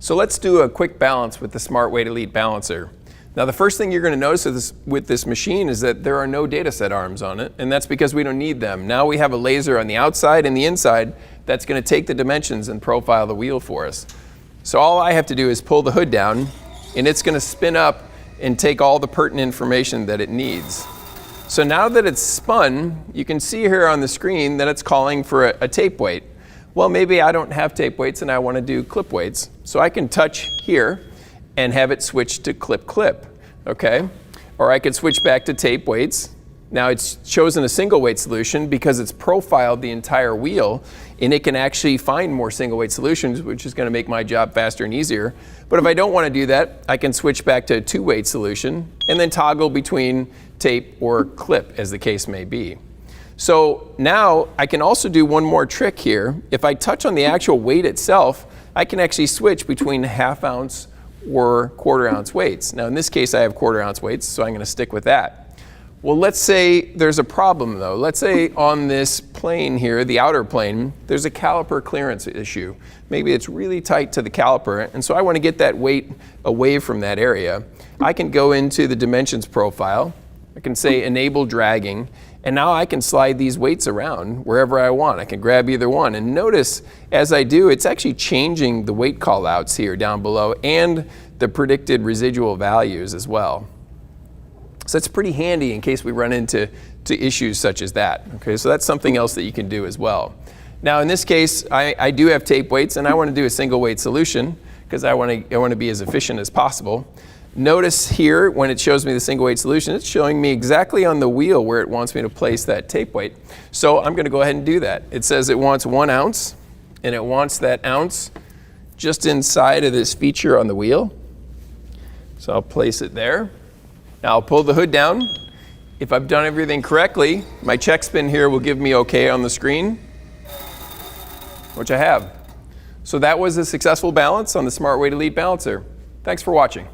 So let's do a quick balance with the SmartWeight Elite Balancer. Now the first thing you're going to notice with this machine is that there are no dataset arms on it, and that's because we don't need them. Now we have a laser on the outside and the inside that's going to take the dimensions and profile the wheel for us. So all I have to do is pull the hood down, and it's going to spin up and take all the pertinent information that it needs. So now that it's spun, you can see here on the screen that it's calling for a tape weight. Well, maybe I don't have tape weights and I want to do clip weights. So I can touch here and have it switch to clip, okay? Or I could switch back to tape weights. Now it's chosen a single weight solution because it's profiled the entire wheel, and it can actually find more single weight solutions, which is going to make my job faster and easier. But if I don't want to do that, I can switch back to a two weight solution and then toggle between tape or clip, as the case may be. So now I can also do one more trick here. If I touch on the actual weight itself, I can actually switch between ½ ounce or ¼ ounce weights. Now in this case I have ¼ ounce weights, so I'm going to stick with that. Well, let's say there's a problem though. Let's say on this plane here, the outer plane, there's a caliper clearance issue. Maybe it's really tight to the caliper, and so I want to get that weight away from that area. I can go into the dimensions profile. I can say enable dragging, and now I can slide these weights around wherever I want. I can grab either one, and notice as I do, it's actually changing the weight callouts here down below and the predicted residual values as well. So it's pretty handy in case we run into issues such as that. Okay, so that's something else that you can do as well. Now in this case, I do have tape weights, and I want to do a single weight solution because I want to be as efficient as possible. Notice here when it shows me the single weight solution, it's showing me exactly on the wheel where it wants me to place that tape weight. So I'm going to go ahead and do that. It says it wants 1 ounce, and it wants that ounce just inside of this feature on the wheel. So I'll place it there. Now I'll pull the hood down. If I've done everything correctly, my check spin here will give me OK on the screen, which I have. So that was a successful balance on the SmartWeight Elite Balancer. Thanks for watching.